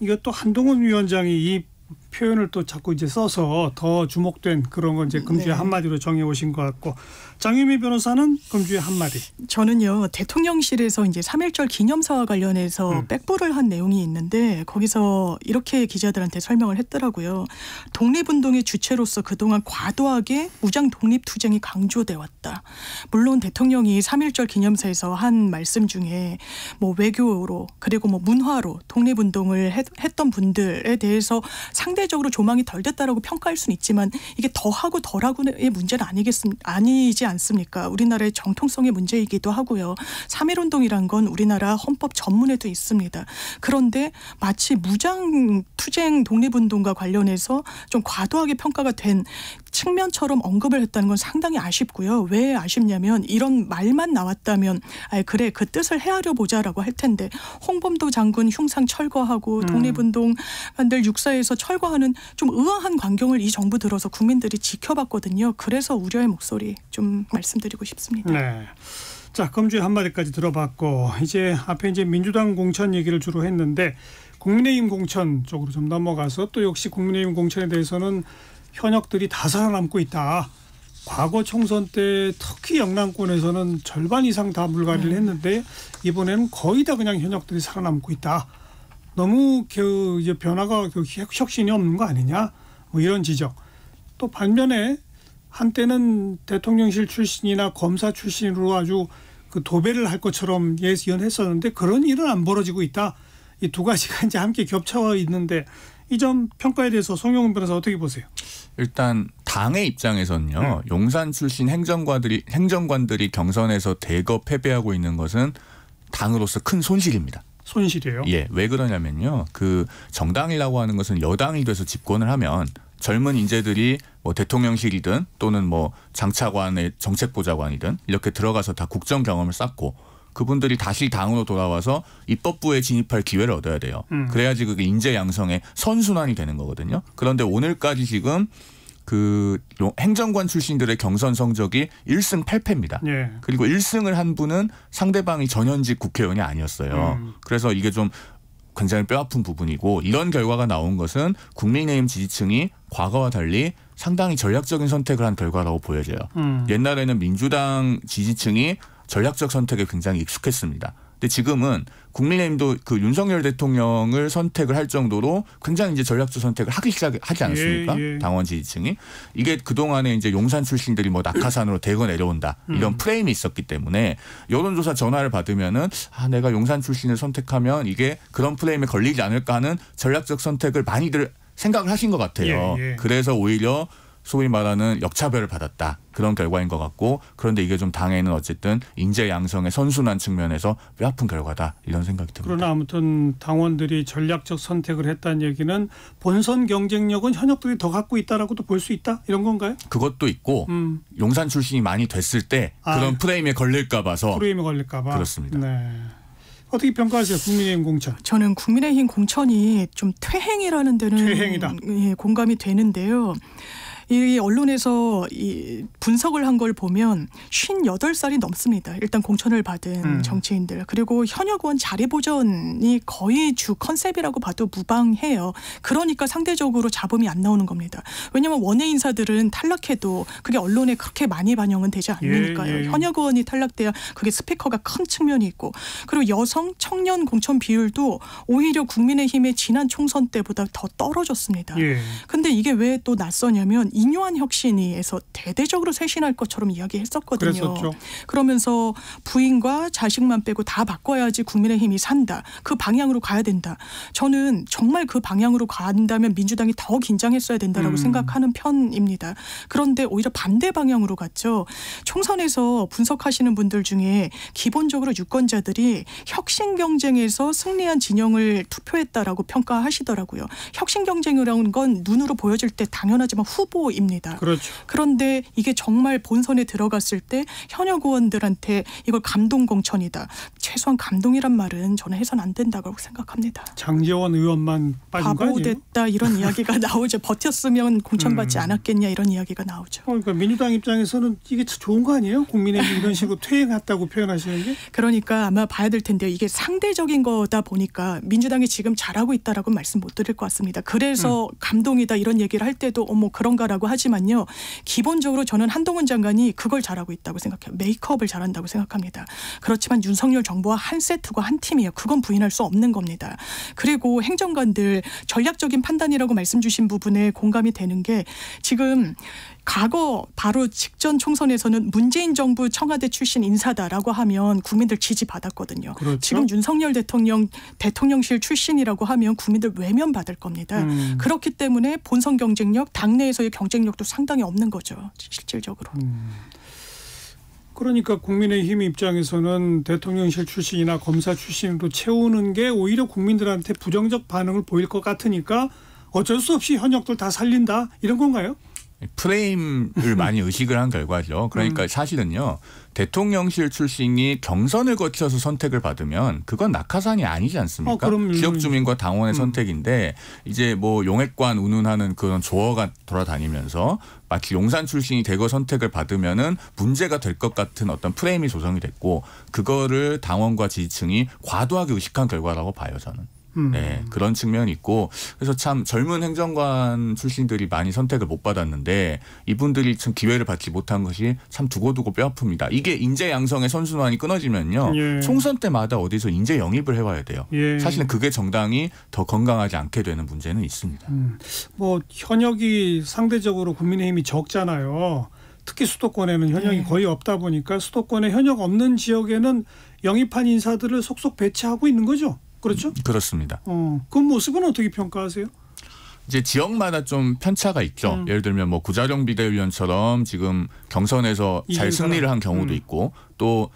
이것도 한동훈 위원장이 이 표현을 또 자꾸 이제 써서 더 주목된 그런 건 이제 금주의 네. 한마디로 정해 오신 것 같고 장유미 변호사는 금주의 한마디. 저는요 대통령실에서 이제 3.1절 기념사와 관련해서 백보를 한 내용이 있는데 거기서 이렇게 기자들한테 설명을 했더라고요. 독립운동의 주체로서 그동안 과도하게 무장 독립투쟁이 강조돼 왔다. 물론 대통령이 3.1절 기념사에서 한 말씀 중에 뭐 외교로 그리고 뭐 문화로 독립운동을 했던 분들에 대해서 상대적으로 조망이 덜 됐다라고 평가할 수는 있지만 이게 더하고 덜하고의 문제는 아니지 않습니까? 우리나라의 정통성의 문제이기도 하고요. 3.1운동이란 건 우리나라 헌법 전문에도 있습니다. 그런데 마치 무장투쟁 독립운동과 관련해서 좀 과도하게 평가가 된 측면처럼 언급을 했다는 건 상당히 아쉽고요. 왜 아쉽냐면 이런 말만 나왔다면 그래 그 뜻을 헤아려 보자라고 할 텐데 홍범도 장군 흉상 철거하고 독립운동가들 육사에서 철거하는 좀 의아한 광경을 이 정부 들어서 국민들이 지켜봤거든요. 그래서 우려의 목소리 좀 말씀드리고 싶습니다. 네. 자, 금주의 한마디까지 들어봤고 이제 앞에 이제 민주당 공천 얘기를 주로 했는데 국민의힘 공천 쪽으로 좀 넘어가서 또 역시 국민의힘 공천에 대해서는 현역들이 다 살아남고 있다. 과거 총선 때 특히 영남권에서는 절반 이상 다 물갈이를 했는데 이번에는 거의 다 그냥 현역들이 살아남고 있다. 너무 이제 변화가 혁신이 없는 거 아니냐? 뭐 이런 지적. 또 반면에 한때는 대통령실 출신이나 검사 출신으로 아주 그 도배를 할 것처럼 예언했었는데 그런 일은 안 벌어지고 있다. 이 두 가지가 이제 함께 겹쳐 있는데 이 점 평가에 대해서 송영훈 변호사 어떻게 보세요? 일단 당의 입장에서는요. 용산 출신 행정관들이 경선에서 대거 패배하고 있는 것은 당으로서 큰 손실입니다. 손실이에요? 예, 왜 그러냐면요. 그 정당이라고 하는 것은 여당이 돼서 집권을 하면 젊은 인재들이 뭐 대통령실이든 또는 뭐 장차관의 정책보좌관이든 이렇게 들어가서 다 국정 경험을 쌓고 그분들이 다시 당으로 돌아와서 입법부에 진입할 기회를 얻어야 돼요. 그래야지 그게 인재 양성의 선순환이 되는 거거든요. 그런데 오늘까지 지금 그 행정관 출신들의 경선 성적이 1승 8패입니다. 예. 그리고 1승을 한 분은 상대방이 전현직 국회의원이 아니었어요. 그래서 이게 좀 굉장히 뼈아픈 부분이고 이런 결과가 나온 것은 국민의힘 지지층이 과거와 달리 상당히 전략적인 선택을 한 결과라고 보여져요. 옛날에는 민주당 지지층이 전략적 선택에 굉장히 익숙했습니다. 근데 지금은 국민의힘도 그 윤석열 대통령을 선택을 할 정도로 굉장히 이제 전략적 선택을 하지 않았습니까? 예. 당원 지지층이. 이게 그동안에 이제 용산 출신들이 뭐 낙하산으로 대거 내려온다. 이런 프레임이 있었기 때문에 여론조사 전화를 받으면은 내가 용산 출신을 선택하면 이게 그런 프레임에 걸리지 않을까 하는 전략적 선택을 많이들 생각을 하신 것 같아요. 예. 그래서 오히려 소위 말하는 역차별을 받았다. 그런 결과인 것 같고 그런데 이게 좀 당에는 어쨌든 인재 양성의 선순환 측면에서 뼈아픈 결과다. 이런 생각이 듭니다. 그러나 아무튼 당원들이 전략적 선택을 했다는 얘기는 본선 경쟁력은 현역들이 더 갖고 있다라고도 볼 수 있다? 이런 건가요? 그것도 있고 용산 출신이 많이 됐을 때 그런 프레임에 걸릴까 봐서. 프레임에 걸릴까 봐. 그렇습니다. 네. 어떻게 평가하세요? 국민의힘 공천. 저는 국민의힘 공천이 좀 퇴행이라는 데는 퇴행이다. 예, 공감이 되는데요. 이 언론에서 이 분석을 한 걸 보면 58살이 넘습니다. 일단 공천을 받은 정치인들. 그리고 현역 의원 자리 보전이 거의 주 컨셉이라고 봐도 무방해요. 그러니까 상대적으로 잡음이 안 나오는 겁니다. 왜냐하면 원외 인사들은 탈락해도 그게 언론에 그렇게 많이 반영은 되지 않으니까요. 예. 현역 의원이 탈락돼야 그게 스피커가 큰 측면이 있고 그리고 여성 청년 공천 비율도 오히려 국민의힘의 지난 총선 때보다 더 떨어졌습니다. 예. 근데 이게 왜 또 낯서냐면 인요한 혁신위에서 대대적으로 쇄신할 것처럼 이야기했었거든요. 그랬었죠. 그러면서 부인과 자식만 빼고 다 바꿔야지 국민의힘이 산다. 그 방향으로 가야 된다. 저는 정말 그 방향으로 간다면 민주당이 더 긴장했어야 된다라고 생각하는 편입니다. 그런데 오히려 반대 방향으로 갔죠. 총선에서 분석하시는 분들 중에 기본적으로 유권자들이 혁신 경쟁에서 승리한 진영을 투표했다라고 평가하시더라고요. 혁신 경쟁이라는 건 눈으로 보여질 때 당연하지만 후보입니다. 그렇죠. 그런데 이게 정말 본선에 들어갔을 때 현역 의원들한테 이걸 감동 공천이다. 최소한 감동이란 말은 저는 해서는 안 된다고 생각합니다. 장제원 의원만 빠진 거 바보 아니에요? 됐다 이런 이야기가 나오죠. 버텼으면 공천받지 않았겠냐 이런 이야기가 나오죠. 그러니까 민주당 입장에서는 이게 좋은 거 아니에요? 국민의힘 이런 식으로 퇴행했다고 표현하시는 게? 그러니까 아마 봐야 될 텐데요. 이게 상대적인 거다 보니까 민주당이 지금 잘하고 있다라고 말씀 못 드릴 것 같습니다. 그래서 감동이다 이런 얘기를 할 때도 어머 그런가라고 하지만요. 기본적으로 저는 한동훈 장관이 그걸 잘하고 있다고 생각해요. 메이크업을 잘한다고 생각합니다. 그렇지만 윤석열 정부와 한 세트고 한 팀이에요. 그건 부인할 수 없는 겁니다. 그리고 행정관들 전략적인 판단이라고 말씀 주신 부분에 공감이 되는 게 지금 과거 바로 직전 총선에서는 문재인 정부 청와대 출신 인사다라고 하면 국민들 지지받았거든요. 그렇죠. 지금 윤석열 대통령실 출신이라고 하면 국민들 외면받을 겁니다. 그렇기 때문에 본선 경쟁력, 당내에서의 경쟁력도 상당히 없는 거죠. 실질적으로. 그러니까 국민의힘 입장에서는 대통령실 출신이나 검사 출신으로 채우는 게 오히려 국민들한테 부정적 반응을 보일 것 같으니까 어쩔 수 없이 현역들 다 살린다 이런 건가요? 프레임을 많이 의식을 한 결과죠. 그러니까 사실은요. 대통령실 출신이 경선을 거쳐서 선택을 받으면 그건 낙하산이 아니지 않습니까? 지역 주민과 당원의 선택인데 이제 뭐 용액관 운운하는 그런 조어가 돌아다니면서 마치 용산 출신이 대거 선택을 받으면은 문제가 될 것 같은 어떤 프레임이 조성이 됐고 그거를 당원과 지지층이 과도하게 의식한 결과라고 봐요, 저는. 네, 그런 측면이 있고 그래서 참 젊은 행정관 출신들이 많이 선택을 못 받았는데 이분들이 참 기회를 받지 못한 것이 참 두고두고 뼈아픕니다. 이게 인재 양성의 선순환이 끊어지면요. 예. 총선 때마다 어디서 인재 영입을 해와야 돼요. 예. 사실은 그게 정당이 더 건강하지 않게 되는 문제는 있습니다. 뭐 현역이 상대적으로 국민의힘이 적잖아요. 특히 수도권에는 현역이 거의 없다 보니까 수도권에 현역 없는 지역에는 영입한 인사들을 속속 배치하고 있는 거죠. 그렇죠? 그렇습니다. 그 모습은 어떻게 평가하세요? 이제 지역마다 좀 편차가 있죠. 예를 들면 뭐 구자룡 비대위원처럼 지금 경선에서 잘 승리를 한 경우도 있고 또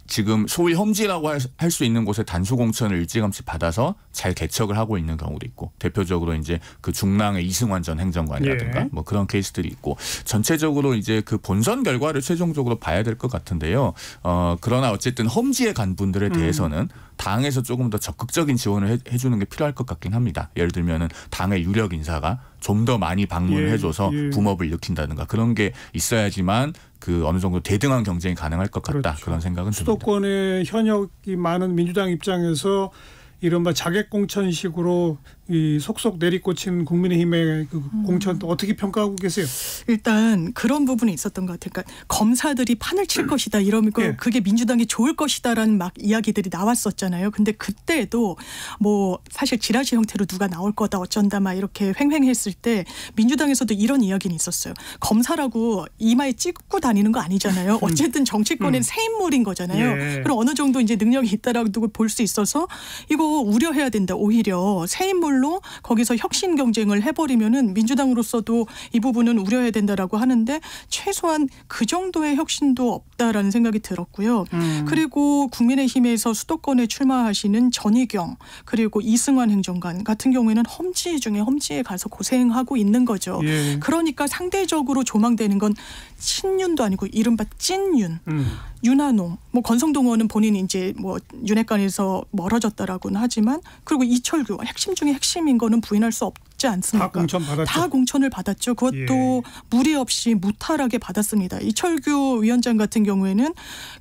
지금 소위 험지라고 할 수 있는 곳에 단수 공천을 일찌감치 받아서 잘 개척을 하고 있는 경우도 있고 대표적으로 이제 그 중랑의 이승환 전 행정관이라든가 예. 뭐 그런 케이스들이 있고 전체적으로 이제 그 본선 결과를 최종적으로 봐야 될 것 같은데요. 그러나 어쨌든 험지에 간 분들에 대해서는 당에서 조금 더 적극적인 지원을 해주는 게 필요할 것 같긴 합니다. 예를 들면은 당의 유력 인사가 좀 더 많이 방문을 해줘서 붐업을 일으킨다든가 그런 게 있어야지만 그 어느 정도 대등한 경쟁이 가능할 것 같다. 그렇죠. 그런 생각은 듭니다. 수도권에 현역이 많은 민주당 입장에서 이른바 자객공천식으로 이 속속 내리꽂힌 국민의힘의 그 공천 어떻게 평가하고 계세요? 일단 그런 부분이 있었던 것 같아요. 그러니까 검사들이 판을 칠 것이다 이러면 예. 그게 민주당이 좋을 것이다라는 막 이야기들이 나왔었잖아요. 근데 그때도 뭐 사실 지라시 형태로 누가 나올 거다 어쩐다 막 이렇게 횡행했을 때 민주당에서도 이런 이야기는 있었어요. 검사라고 이마에 찍고 다니는 거 아니잖아요. 어쨌든 정치권엔 새 인물인 거잖아요. 예. 그럼 어느 정도 이제 능력이 있다라고 볼 수 있어서 이거 우려해야 된다. 오히려 새 인물로 거기서 혁신 경쟁을 해버리면은 민주당으로서도 이 부분은 우려해야 된다라고 하는데 최소한 그 정도의 혁신도 없다라는 생각이 들었고요. 그리고 국민의힘에서 수도권에 출마하시는 전희경 그리고 이승환 행정관 같은 경우에는 험지 중에 험지에 가서 고생하고 있는 거죠. 예. 그러니까 상대적으로 조망되는 건 친윤도 아니고 이른바 찐윤. 윤한홍, 뭐 권성동 의원은 본인이 이제 뭐 윤핵관에서 멀어졌다라고는 하지만 그리고 이철규 핵심 중에 핵심인 거는 부인할 수 없지 않습니까? 다 공천 받았죠. 다 공천을 받았죠. 그것도 무리 없이 무탈하게 받았습니다. 이철규 위원장 같은 경우에는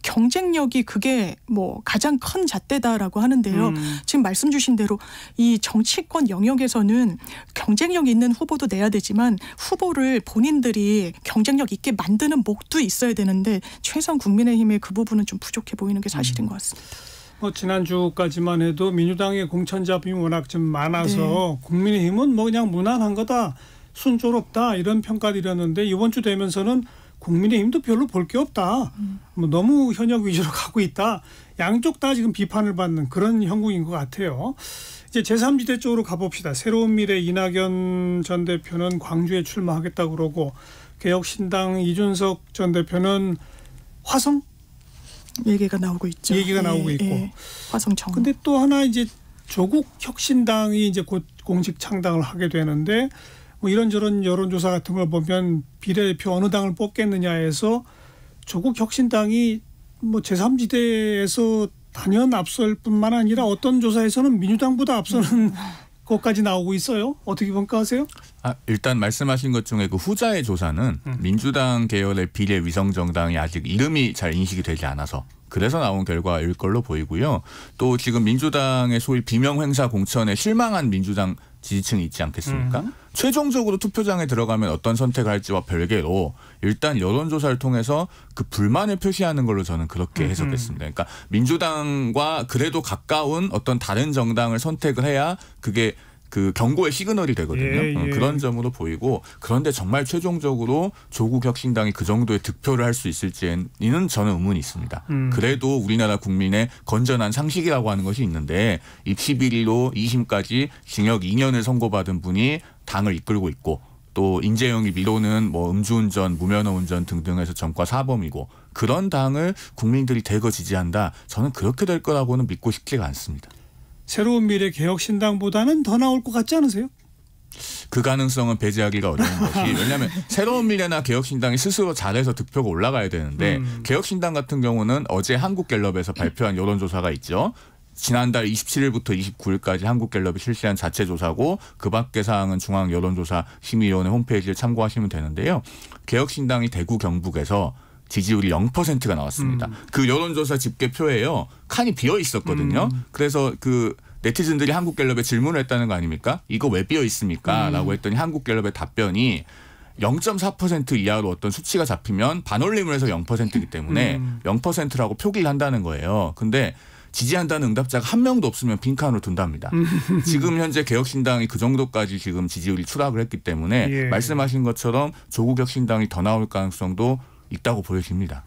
경쟁력이 그게 뭐 가장 큰 잣대다라고 하는데요. 지금 말씀 주신 대로 이 정치권 영역에서는 경쟁력 있는 후보도 내야 되지만 후보를 본인들이 경쟁력 있게 만드는 목도 있어야 되는데 최소한 국민의힘의 그 부분은 좀 부족해 보이는 게 사실인 것 같습니다. 지난주까지만 해도 민주당의 공천 잡음이 워낙 좀 많아서 국민의힘은 뭐 그냥 무난한 거다. 순조롭다 이런 평가드렸는데 이번 주 되면서는 국민의힘도 별로 볼 게 없다. 뭐 너무 현역 위주로 가고 있다. 양쪽 다 지금 비판을 받는 그런 형국인 것 같아요. 이제 제3지대 쪽으로 가봅시다. 새로운 미래 이낙연 전 대표는 광주에 출마하겠다고 그러고 개혁신당 이준석 전 대표는 화성? 얘기가 나오고 있죠. 얘기가 나오고 있고. 예. 화성청. 근데 또 하나 이제 조국 혁신당이 이제 곧 공식 창당을 하게 되는데 뭐 이런저런 여론조사 같은 걸 보면 비례대표 어느 당을 뽑겠느냐에서 조국 혁신당이 뭐 제3지대에서 단연 앞설 뿐만 아니라 어떤 조사에서는 민주당보다 앞서는 것까지 나오고 있어요. 어떻게 평가하세요? 일단 말씀하신 것 중에 그 후자의 조사는 민주당 계열의 비례 위성 정당이 아직 이름이 잘 인식이 되지 않아서 그래서 나온 결과일 걸로 보이고요. 또 지금 민주당의 소위 비명 행사 공천에 실망한 민주당 지지층이 있지 않겠습니까? 최종적으로 투표장에 들어가면 어떤 선택을 할지와 별개로 일단 여론조사를 통해서 그 불만을 표시하는 걸로 저는 그렇게 해석했습니다. 그러니까 민주당과 그래도 가까운 어떤 다른 정당을 선택을 해야 그게 그 경고의 시그널이 되거든요. 예. 그런 점으로 보이고 그런데 정말 최종적으로 조국 혁신당이 그 정도의 득표를 할 수 있을지는 저는 의문이 있습니다. 그래도 우리나라 국민의 건전한 상식이라고 하는 것이 있는데 입시 비리로 2심까지 징역 2년을 선고받은 분이 당을 이끌고 있고 또 인재영이 미로는 뭐 음주운전, 무면허 운전 등등해서 전과 사범이고 그런 당을 국민들이 대거 지지한다. 저는 그렇게 될 거라고는 믿고 싶지가 않습니다. 새로운 미래 개혁신당보다는 더 나올 것 같지 않으세요? 그 가능성은 배제하기가 어려운 것이 왜냐하면 새로운 미래나 개혁신당이 스스로 잘해서 득표가 올라가야 되는데 개혁신당 같은 경우는 어제 한국갤럽에서 발표한 여론조사가 있죠. 지난달 27일부터 29일까지 한국갤럽이 실시한 자체 조사고 그 밖의 사항은 중앙여론조사심의위원회 홈페이지를 참고하시면 되는데요. 개혁신당이 대구 경북에서 지지율이 0%가 나왔습니다. 그 여론조사 집계표에요. 칸이 비어 있었거든요. 그래서 그 네티즌들이 한국갤럽에 질문을 했다는 거 아닙니까? 이거 왜 비어 있습니까? 라고 했더니 한국갤럽의 답변이 0.4% 이하로 어떤 수치가 잡히면 반올림을 해서 0%이기 때문에 0%라고 표기를 한다는 거예요. 근데 지지한다는 응답자가 한 명도 없으면 빈칸으로 둔답니다. 지금 현재 개혁신당이 그 정도까지 지금 지지율이 추락을 했기 때문에 말씀하신 것처럼 조국 혁신당이 더 나올 가능성도 있다고 보여집니다.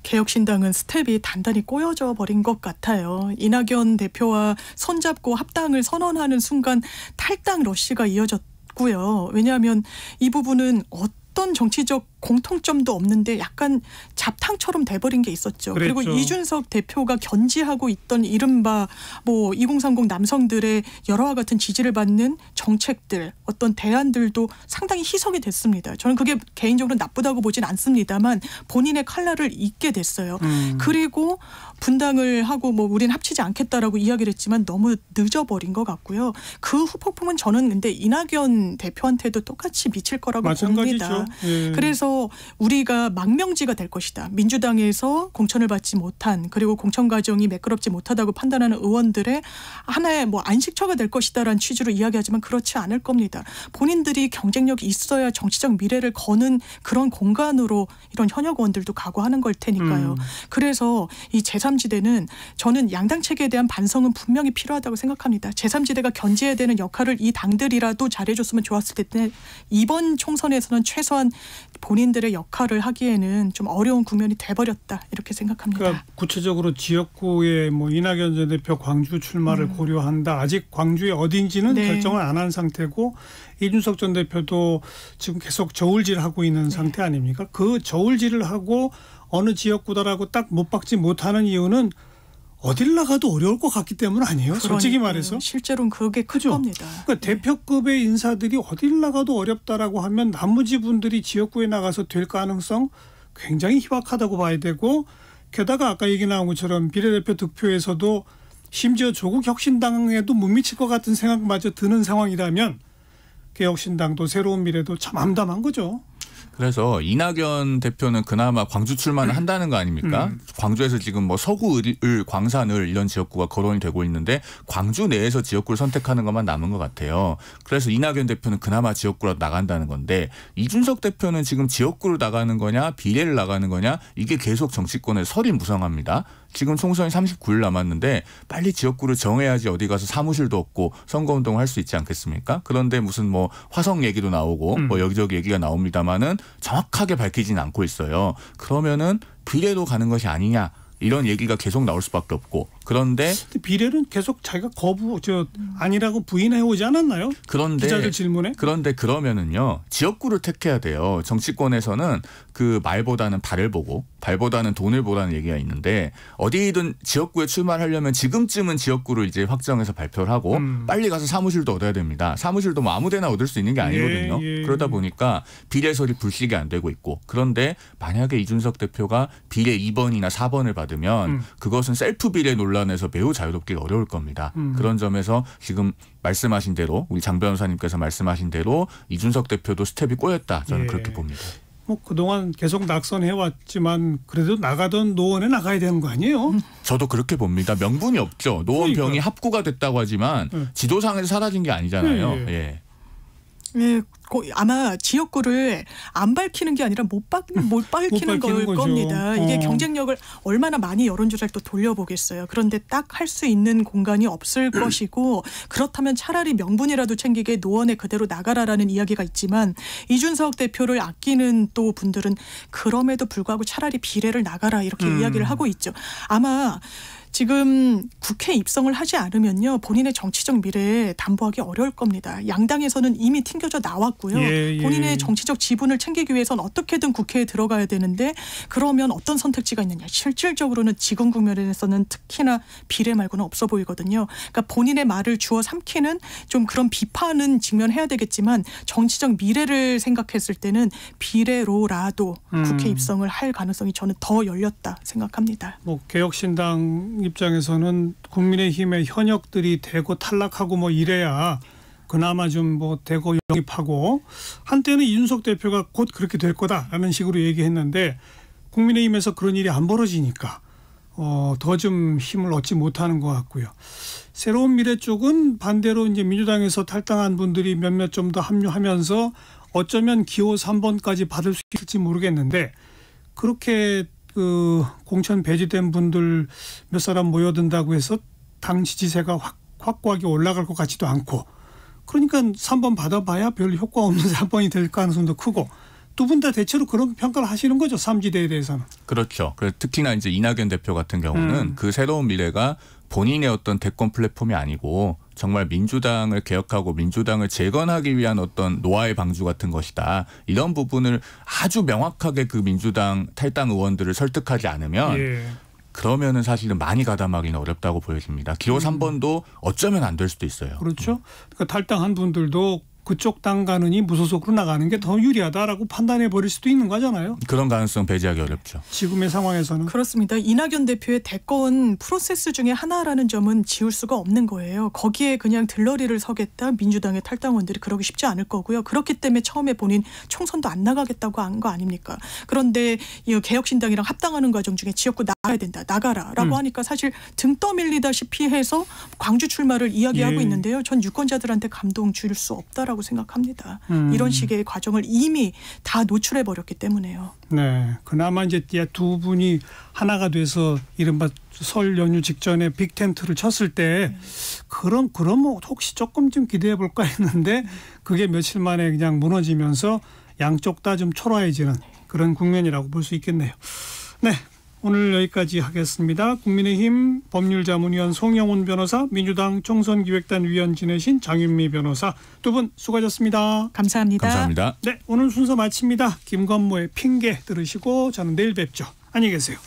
개혁신당은 스텝이 단단히 꼬여져 버린 것 같아요. 이낙연 대표와 손잡고 합당을 선언하는 순간 탈당 러시가 이어졌고요. 왜냐하면 이 부분은 어떤 정치적 공통점도 없는데 약간 잡탕처럼 돼버린 게 있었죠. 그랬죠. 그리고 이준석 대표가 견지하고 있던 이른바 뭐 2030 남성들의 여러와 같은 지지를 받는 정책들, 어떤 대안들도 상당히 희석이 됐습니다. 저는 그게 개인적으로 나쁘다고 보진 않습니다만 본인의 칼날을 잇게 됐어요. 그리고 분당을 하고 뭐 우린 합치지 않겠다라고 이야기를 했지만 너무 늦어버린 것 같고요. 그 후폭풍은 저는 근데 이낙연 대표한테도 똑같이 미칠 거라고 봅니다. 예. 그래서 우리가 망명지가 될 것이다. 민주당에서 공천을 받지 못한 그리고 공천 과정이 매끄럽지 못하다고 판단하는 의원들의 하나의 뭐 안식처가 될 것이다라는 취지로 이야기하지만 그렇지 않을 겁니다. 본인들이 경쟁력이 있어야 정치적 미래를 거는 그런 공간으로 이런 현역 의원들도 각오하는 걸 테니까요. 그래서 이 제3지대는 저는 양당 체계에 대한 반성은 분명히 필요하다고 생각합니다. 제3지대가 견제해야 되는 역할을 이 당들이라도 잘해줬으면 좋았을 텐데 이번 총선에서는 최소한 본인들의 역할을 하기에는 좀 어려운 국면이 돼버렸다 이렇게 생각합니다. 그러니까 구체적으로 지역구에 뭐 이낙연 전 대표 광주 출마를 고려한다. 아직 광주에 어딘지는 결정을 안 한 상태고 이준석 전 대표도 지금 계속 저울질하고 있는 상태 아닙니까? 그 저울질을 하고 어느 지역구다라고 딱 못 박지 못하는 이유는 어딜 나가도 어려울 것 같기 때문 아니에요? 솔직히 말해서. 실제로는 그게 큰 겁니다. 그러니까 대표급의 인사들이 어딜 나가도 어렵다라고 하면 나머지 분들이 지역구에 나가서 될 가능성 굉장히 희박하다고 봐야 되고 게다가 아까 얘기 나온 것처럼 비례대표 득표에서도 심지어 조국 혁신당에도 못 미칠 것 같은 생각마저 드는 상황이라면 개혁신당도 새로운 미래도 참 암담한 거죠. 그래서 이낙연 대표는 그나마 광주 출마를 한다는 거 아닙니까? 광주에서 지금 뭐 서구을, 광산을 이런 지역구가 거론이 되고 있는데 광주 내에서 지역구를 선택하는 것만 남은 것 같아요. 그래서 이낙연 대표는 그나마 지역구로 나간다는 건데 이준석 대표는 지금 지역구로 나가는 거냐 비례를 나가는 거냐 이게 계속 정치권에 설이 무성합니다. 지금 총선이 39일 남았는데 빨리 지역구를 정해야지 어디 가서 사무실도 없고 선거운동을 할 수 있지 않겠습니까? 그런데 무슨 뭐 화성 얘기도 나오고 뭐 여기저기 얘기가 나옵니다마는 정확하게 밝히지는 않고 있어요. 그러면은 비례로 가는 것이 아니냐. 이런 얘기가 계속 나올 수밖에 없고 그런데 비례는 계속 자기가 아니라고 부인해 오지 않았나요? 그런데 기자들 질문에 그런데 그러면은요 지역구를 택해야 돼요. 정치권에서는 그 말보다는 발을 보고 발보다는 돈을 보라는 얘기가 있는데 어디든 지역구에 출마하려면 지금쯤은 지역구를 이제 확정해서 발표를 하고 빨리 가서 사무실도 얻어야 됩니다. 사무실도 뭐 아무데나 얻을 수 있는 게 아니거든요. 예. 그러다 보니까 비례설이 불식이 안 되고 있고 그런데 만약에 이준석 대표가 비례 2번이나 4번을 받으면 그것은 셀프 비례 논란에서 매우 자유롭기가 어려울 겁니다. 그런 점에서 지금 말씀하신 대로 우리 장 변호사님께서 말씀하신 대로 이준석 대표도 스텝이 꼬였다. 저는 그렇게 봅니다. 뭐 그동안 계속 낙선해왔지만 그래도 나가던 노원에 나가야 되는 거 아니에요? 저도 그렇게 봅니다. 명분이 없죠. 노원병이 합구가 됐다고 하지만 지도상에서 사라진 게 아니잖아요. 예. 예, 아마 지역구를 안 밝히는 게 아니라 못 밝히는 걸 거죠. 겁니다. 이게 경쟁력을 얼마나 많이 여론조사를 또 돌려보겠어요. 그런데 딱 할 수 있는 공간이 없을 것이고 그렇다면 차라리 명분이라도 챙기게 노원에 그대로 나가라라는 이야기가 있지만 이준석 대표를 아끼는 또 분들은 그럼에도 불구하고 차라리 비례를 나가라 이렇게 이야기를 하고 있죠. 아마 지금 국회 입성을 하지 않으면요. 본인의 정치적 미래에 담보하기 어려울 겁니다. 양당에서는 이미 튕겨져 나왔고요. 본인의 정치적 지분을 챙기기 위해서는 어떻게든 국회에 들어가야 되는데 그러면 어떤 선택지가 있느냐. 실질적으로는 지금 국면에서는 특히나 비례 말고는 없어 보이거든요. 그러니까 본인의 말을 주워 삼키는 좀 그런 비판은 직면해야 되겠지만 정치적 미래를 생각했을 때는 비례로라도 국회 입성을 할 가능성이 저는 더 열렸다 생각합니다. 뭐 개혁신당 입장에서는 국민의힘의 현역들이 대거 탈락하고 뭐 이래야 그나마 좀 뭐 대거 영입하고 한때는 이준석 대표가 곧 그렇게 될 거다라는 식으로 얘기했는데 국민의힘에서 그런 일이 안 벌어지니까 더 좀 힘을 얻지 못하는 것 같고요. 새로운 미래 쪽은 반대로 이제 민주당에서 탈당한 분들이 몇몇 좀 더 합류하면서 어쩌면 기호 3번까지 받을 수 있을지 모르겠는데 그렇게 그 공천 배제된 분들 몇 사람 모여든다고 해서 당 지지세가 확고하게 올라갈 것 같지도 않고 그러니까 3번 받아봐야 별 효과 없는 3번이 될 가능성도 크고 두 분 다 대체로 그런 평가를 하시는 거죠. 3지대에 대해서는. 그렇죠. 특히나 이제 이낙연 대표 같은 경우는 그 새로운 미래가 본인의 어떤 대권 플랫폼이 아니고 정말 민주당을 개혁하고 민주당을 재건하기 위한 어떤 노아의 방주 같은 것이다. 이런 부분을 아주 명확하게 그 민주당 탈당 의원들을 설득하지 않으면 그러면은 사실은 많이 가담하기는 어렵다고 보여집니다. 기호 3번도 어쩌면 안 될 수도 있어요. 그렇죠. 그러니까 탈당한 분들도 그쪽 당 가느니 무소속으로 나가는 게 더 유리하다라고 판단해 버릴 수도 있는 거잖아요. 그런 가능성 배제하기 어렵죠. 지금의 상황에서는. 그렇습니다. 이낙연 대표의 대권 프로세스 중에 하나라는 점은 지울 수가 없는 거예요. 거기에 그냥 들러리를 서겠다 민주당의 탈당원들이 그러기 쉽지 않을 거고요. 그렇기 때문에 처음에 본인 총선도 안 나가겠다고 한 거 아닙니까? 그런데 이 개혁신당이랑 합당하는 과정 중에 지역구 나가야 된다. 나가라라고 하니까 사실 등 떠밀리다시피 해서 광주 출마를 이야기하고 있는데요. 전 유권자들한테 감동 줄 수 없다라고 생각합니다. 이런 식의 과정을 이미 다 노출해 버렸기 때문에요. 네, 그나마 이제 두 분이 하나가 돼서 이른바 설 연휴 직전에 빅 텐트를 쳤을 때 그럼 뭐 혹시 조금 좀 기대해 볼까 했는데 그게 며칠 만에 그냥 무너지면서 양쪽 다 좀 초라해지는 그런 국면이라고 볼 수 있겠네요. 네. 오늘 여기까지 하겠습니다. 국민의힘 법률자문위원 송영훈 변호사, 민주당 총선기획단 위원 지내신 장윤미 변호사 두 분 수고하셨습니다. 감사합니다. 감사합니다. 네, 오늘 순서 마칩니다. 김건모의 핑계 들으시고 저는 내일 뵙죠. 안녕히 계세요.